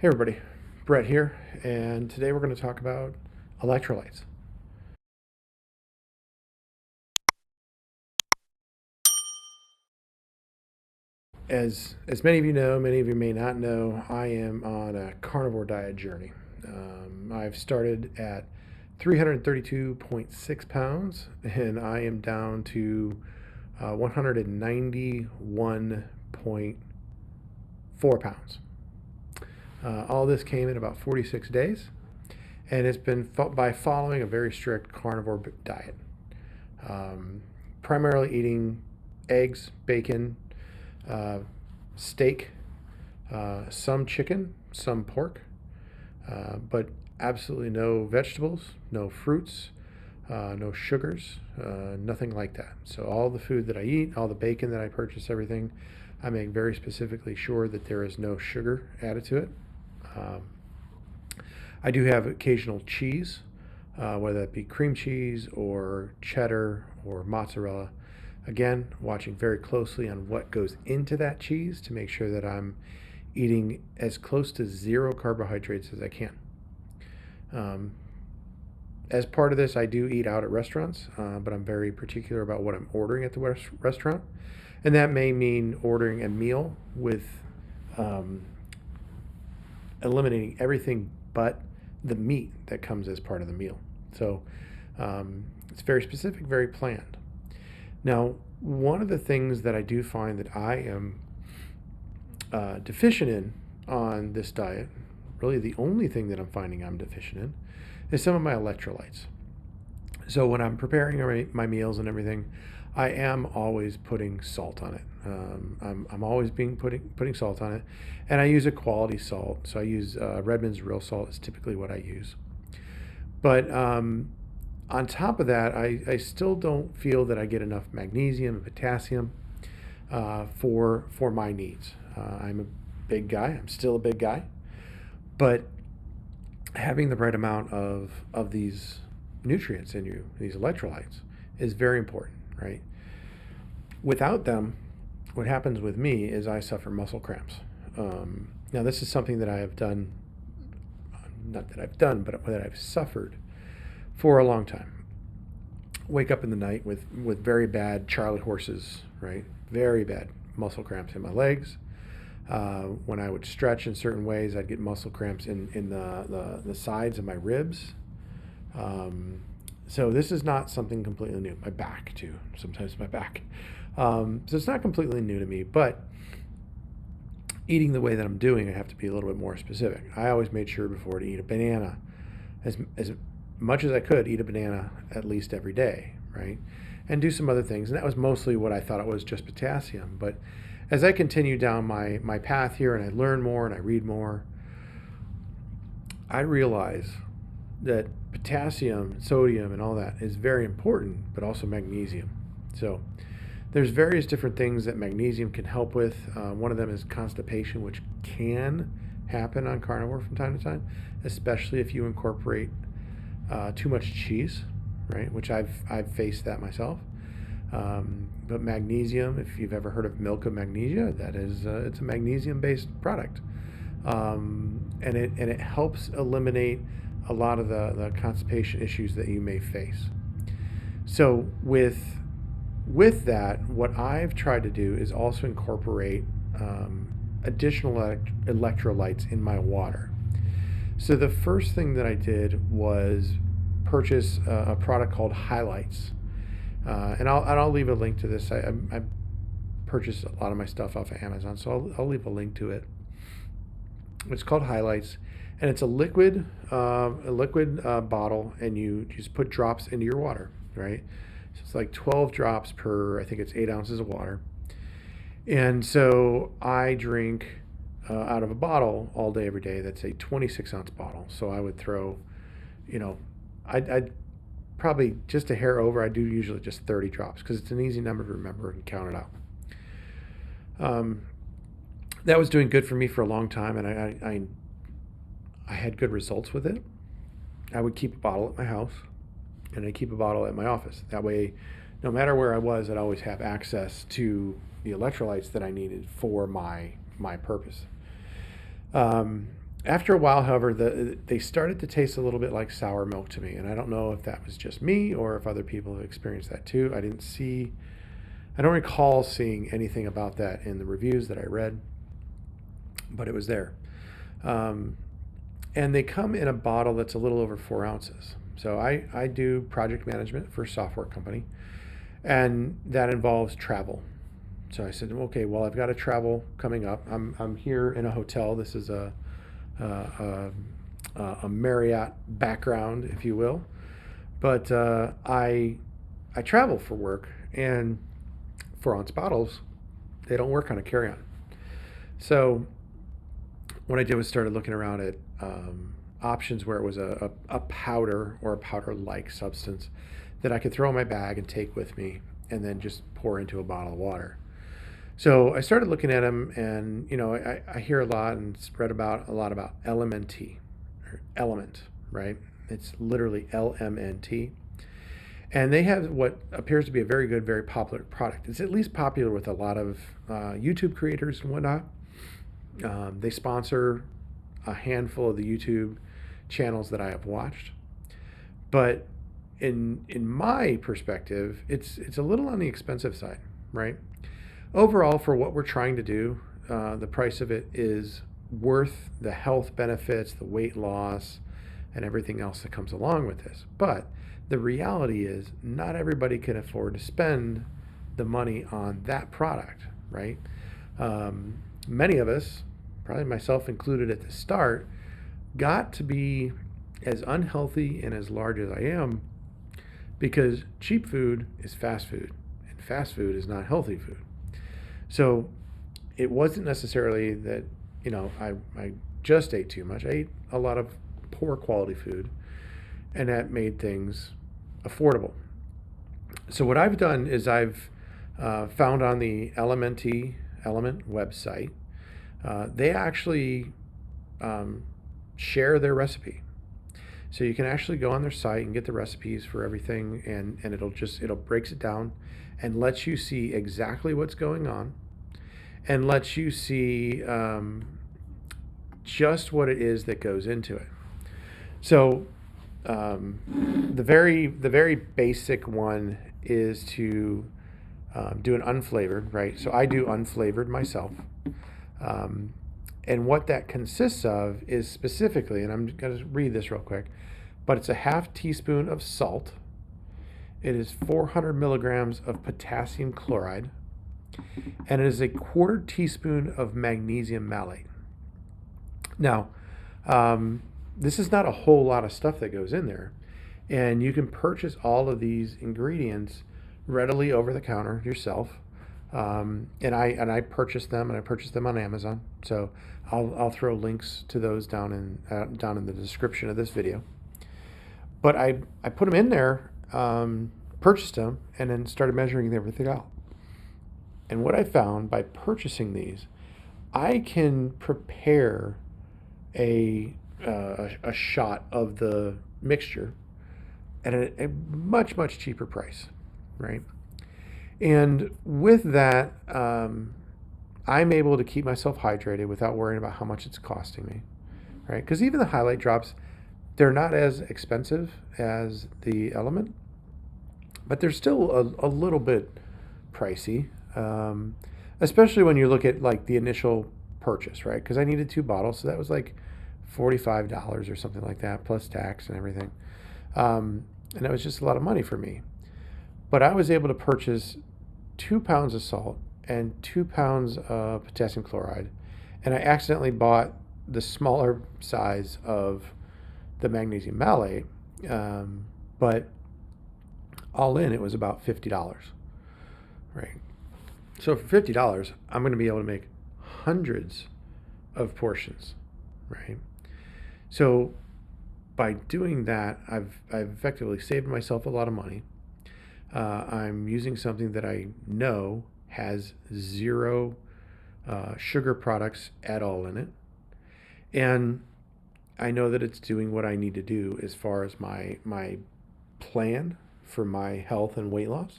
Hey everybody, Brett here, and today we're going to talk about electrolytes. As many of you know, many of you may not know, I am on a carnivore diet journey. I've started at 332.6 pounds, and I am down to 191.4 pounds. All this came in about 46 days, and it's been by following a very strict carnivore diet. Primarily eating eggs, bacon, uh, steak, some chicken, some pork, but absolutely no vegetables, no fruits, no sugars, nothing like that. So all the food that I eat, all the bacon that I purchase, everything, I make very specifically sure that there is no sugar added to it. I do have occasional cheese, whether that be cream cheese or cheddar or mozzarella. Again, watching very closely on what goes into that cheese to make sure that I'm eating as close to zero carbohydrates as I can. As part of this, I do eat out at restaurants, but I'm very particular about what I'm ordering at the restaurant. And that may mean ordering a meal with eliminating everything but the meat that comes as part of the meal. So it's very specific, very planned. Now, one of the things that I do find that I am deficient in on this diet, really the only thing that I'm finding I'm deficient in, is some of my electrolytes. So when I'm preparing my meals and everything, I am always putting salt on it. I'm always putting salt on it, and I use a quality salt. So I use Redmond's Real Salt is typically what I use. But on top of that, I still don't feel that I get enough magnesium and potassium for my needs. I'm a big guy. I'm still a big guy, but having the right amount of these nutrients in you, these electrolytes, is very important, right? Without them, what happens with me is I suffer muscle cramps. Now, this is something that I have done, not that I've done, but that I've suffered for a long time. Wake up in the night with very bad Charlie horses, right? Very bad muscle cramps in my legs. When I would stretch in certain ways, I'd get muscle cramps in the sides of my ribs. So this is not something completely new. My back too, sometimes my back. So it's not completely new to me, but eating the way that I'm doing, I have to be a little bit more specific. I always made sure before to eat a banana, as much as I could, eat a banana at least every day, right? And do some other things. And that was mostly what I thought it was, just potassium. But as I continue down my path here and I learn more and I read more, I realize that potassium, sodium, and all that is very important, but also magnesium. So there's various different things that magnesium can help with. One of them is constipation, which can happen on carnivore from time to time, especially if you incorporate too much cheese, right? Which I've faced that myself. But magnesium, if you've ever heard of milk of magnesia, that is it's a magnesium-based product, and it helps eliminate a lot of the constipation issues that you may face. So with that, what I've tried to do is also incorporate additional electrolytes in my water. So the first thing that I did was purchase a product called Highlights, and I'll leave a link to this. I purchased a lot of my stuff off of Amazon, so I'll leave a link to it. It's called Highlights, and it's a liquid bottle, and you just put drops into your water, right? So it's like 12 drops per, I think it's 8 ounces of water. And so I drink out of a bottle all day, every day. That's a 26-ounce bottle. So I would throw, I'd probably just a hair over. I do usually just 30 drops because it's an easy number to remember and count it out. That was doing good for me for a long time, and I had good results with it. I would keep a bottle at my house, and I keep a bottle at my office. That way, no matter where I was, I'd always have access to the electrolytes that I needed for my purpose. After a while, however, they started to taste a little bit like sour milk to me, and I don't know if that was just me or if other people have experienced that too. I don't recall seeing anything about that in the reviews that I read, but it was there. Um, and they come in a bottle that's a little over 4 ounces. So I do project management for a software company, and that involves travel. So I said, okay, well, I've got a travel coming up. I'm here in a hotel. This is a, a Marriott background, if you will. But I travel for work, and 4 ounce bottles, they don't work on a carry on. So what I did was started looking around at options where it was a powder or a powder like substance that I could throw in my bag and take with me and then just pour into a bottle of water. So I started looking at them, and I hear a lot and read about a lot about LMNT, or element, right? It's literally LMNT, and they have what appears to be a very good, very popular product. It's at least popular with a lot of YouTube creators and whatnot. They sponsor a handful of the YouTube channels that I have watched, but in my perspective, it's a little on the expensive side, right? Overall, for what we're trying to do, the price of it is worth the health benefits, the weight loss, and everything else that comes along with this. But the reality is, not everybody can afford to spend the money on that product, right? Many of us, probably myself included at the start, got to be as unhealthy and as large as I am because cheap food is fast food, and fast food is not healthy food. So it wasn't necessarily that, I just ate too much. I ate a lot of poor quality food, and that made things affordable. So what I've done is I've found on the LMNT Element website, they actually share their recipe. So you can actually go on their site and get the recipes for everything, and it'll breaks it down and lets you see exactly what's going on, and lets you see just what it is that goes into it. So the very basic one is to do an unflavored, right? So I do unflavored myself. Um, and what that consists of is specifically, and I'm going to read this real quick, but it's a half teaspoon of salt. It is 400 milligrams of potassium chloride, and it is a quarter teaspoon of magnesium malate. Now, this is not a whole lot of stuff that goes in there, and you can purchase all of these ingredients readily over the counter yourself. And I purchased them, and I purchased them on Amazon. So I'll throw links to those down in the description of this video. But I put them in there, purchased them, and then started measuring everything out. And what I found by purchasing these, I can prepare a shot of the mixture at a much, much cheaper price, right? And with that, I'm able to keep myself hydrated without worrying about how much it's costing me, right? Because even the highlight drops, they're not as expensive as the Element, but they're still a little bit pricey, especially when you look at like the initial purchase, right? Because I needed 2 bottles, so that was like $45 or something like that, plus tax and everything. And that was just a lot of money for me. But I was able to purchase 2 pounds of salt and 2 pounds of potassium chloride, and I accidentally bought the smaller size of the magnesium malate, but all in it was about $50, right? So for $50, I'm going to be able to make hundreds of portions, right? So by doing that, I've effectively saved myself a lot of money. I'm using something that I know has zero sugar products at all in it. And I know that it's doing what I need to do as far as my plan for my health and weight loss.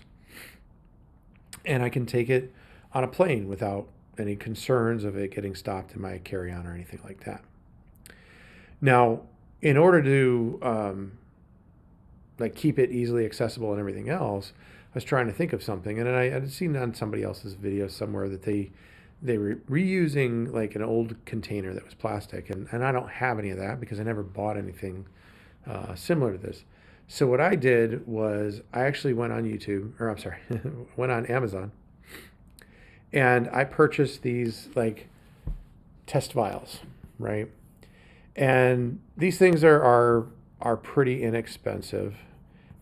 And I can take it on a plane without any concerns of it getting stopped in my carry-on or anything like that. Now, in order to like keep it easily accessible and everything else, I was trying to think of something, and then I had seen on somebody else's video somewhere that they were reusing like an old container that was plastic, and I don't have any of that because I never bought anything similar to this. So what I did was I actually went on YouTube, or I'm sorry, went on Amazon, and I purchased these like test vials, right? And these things are pretty inexpensive,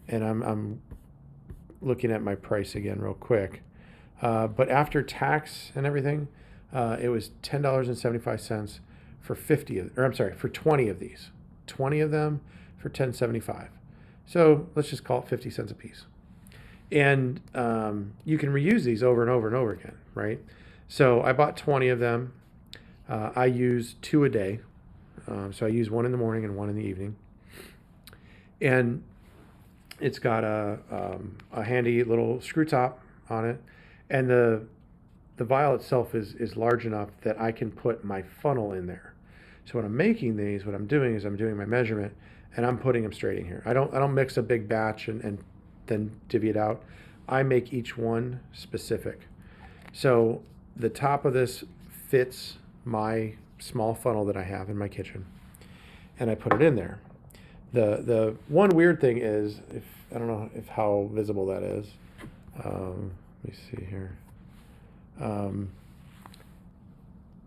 and I'm looking at my price again real quick. But after tax and everything, it was $10.75 for 50 of, or I'm sorry, for 20 of these. 20 of them for $10.75. So let's just call it 50 cents a piece. And you can reuse these over and over and over again, right? So I bought 20 of them. I use 2 a day. So I use one in the morning and one in the evening. And it's got a handy little screw top on it. And the vial itself is large enough that I can put my funnel in there. So when I'm making these, what I'm doing is I'm doing my measurement and I'm putting them straight in here. I don't mix a big batch and then divvy it out. I make each one specific. So the top of this fits my small funnel that I have in my kitchen, and I put it in there. The one weird thing is, if I don't know if how visible that is. Let me see here.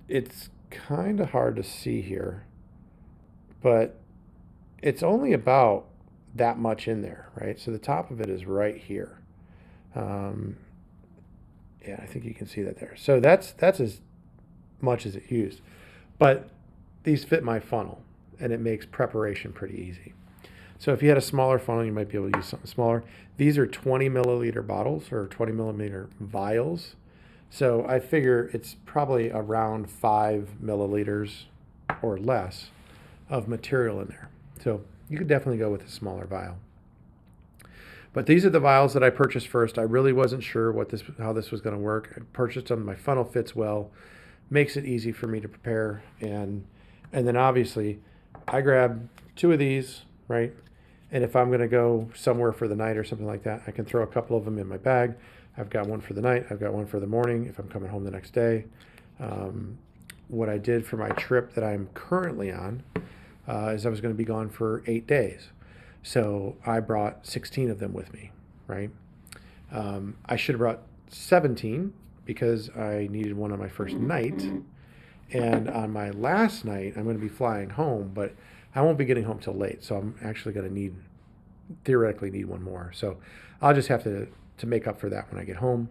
It's kind of hard to see here, but it's only about that much in there, right? So the top of it is right here. Yeah, I think you can see that there. So that's as much as it used. But these fit my funnel, and it makes preparation pretty easy. So if you had a smaller funnel, you might be able to use something smaller. These are 20 milliliter bottles or 20 milliliter vials. So I figure it's probably around 5 milliliters or less of material in there. So you could definitely go with a smaller vial. But these are the vials that I purchased first. I really wasn't sure how this was going to work. I purchased them. My funnel fits well, makes it easy for me to prepare, and then obviously I grab 2 of these, right? And if I'm going to go somewhere for the night or something like that, I can throw a couple of them in my bag. I've got one for the night. I've got one for the morning if I'm coming home the next day. What I did for my trip that I'm currently on is I was going to be gone for 8 days. So I brought 16 of them with me, right? I should have brought 17 because I needed one on my first night. And on my last night, I'm going to be flying home, but I won't be getting home till late. So I'm actually going to theoretically need one more. So I'll just have to make up for that when I get home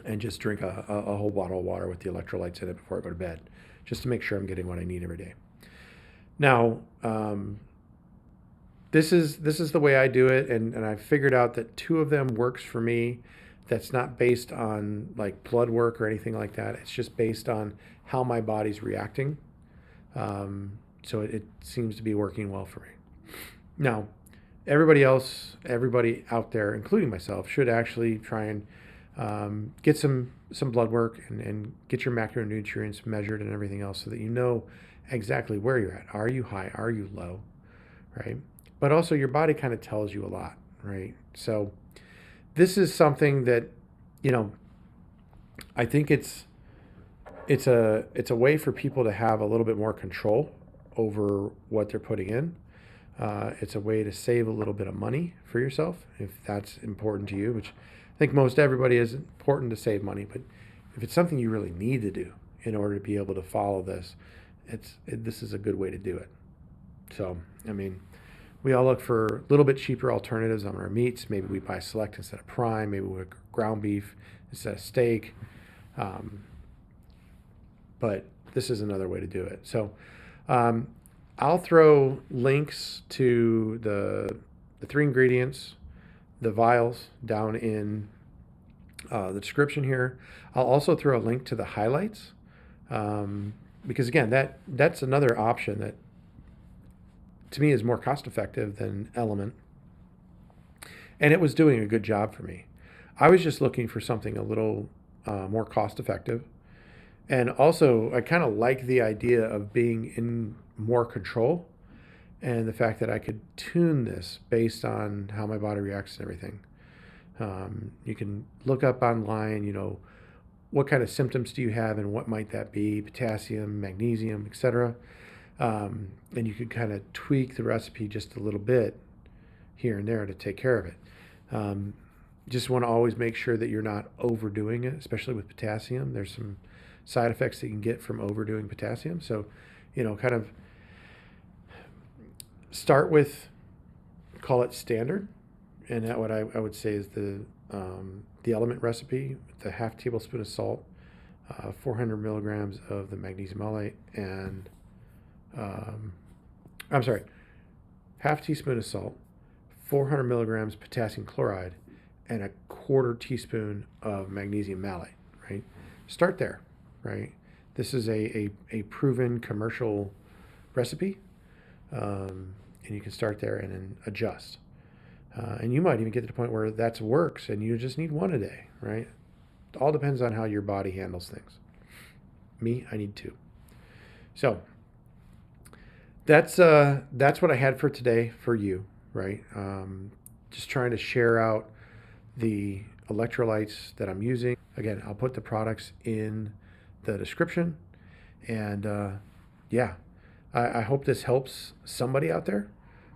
and just drink a whole bottle of water with the electrolytes in it before I go to bed, just to make sure I'm getting what I need every day. Now, this is the way I do it, and I figured out that 2 of them works for me. That's not based on like blood work or anything like that. It's just based on how my body's reacting. So it seems to be working well for me. Now, everybody out there, including myself, should actually try and get some blood work and get your macronutrients measured and everything else so that you know exactly where you're at. Are you high? Are you low? Right? But also your body kind of tells you a lot, right? So this is something that, I think it's a way for people to have a little bit more control over what they're putting in. It's a way to save a little bit of money for yourself if that's important to you, which I think most everybody is important to save money. But if it's something you really need to do in order to be able to follow this, this is a good way to do it. So, we all look for a little bit cheaper alternatives on our meats. Maybe we buy select instead of prime. Maybe we ground beef instead of steak. But this is another way to do it. So I'll throw links to the 3 ingredients, the vials down in the description here. I'll also throw a link to the highlights because again, that's another option that to me is more cost effective than LMNT. And it was doing a good job for me. I was just looking for something a little more cost effective. And also, I kind of like the idea of being in more control, and the fact that I could tune this based on how my body reacts and everything. You can look up online, what kind of symptoms do you have and what might that be, potassium, magnesium, etc. And you could kind of tweak the recipe just a little bit here and there to take care of it. Just want to always make sure that you're not overdoing it, especially with potassium. There's some side effects that you can get from overdoing potassium. So, kind of start with, call it standard. And that what I would say is the element recipe, the half tablespoon of salt, 400 milligrams of the magnesium malate, and half teaspoon of salt, 400 milligrams potassium chloride, and a quarter teaspoon of magnesium malate, right? Start there, right? This is a proven commercial recipe, and you can start there and then adjust. And you might even get to the point where that works and you just need one a day, right? It all depends on how your body handles things. Me, I need two. So that's what I had for today for you, right? Just trying to share out the electrolytes that I'm using. Again, I'll put the products in the description. And I hope this helps somebody out there.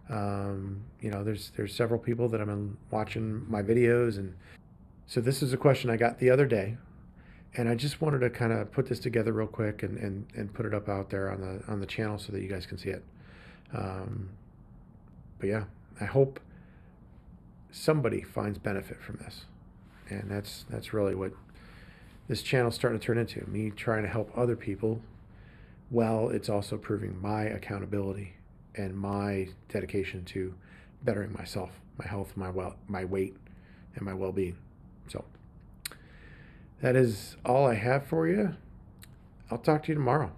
There's several people that have been watching my videos, and so this is a question I got the other day, and I just wanted to kind of put this together real quick and put it up out there on the channel so that you guys can see it. But yeah, I hope somebody finds benefit from this, and that's really what this channel's starting to turn into, me trying to help other people. Well, it's also proving my accountability and my dedication to bettering myself, my health, my weight, and my well-being. So that is all I have for you. I'll talk to you tomorrow.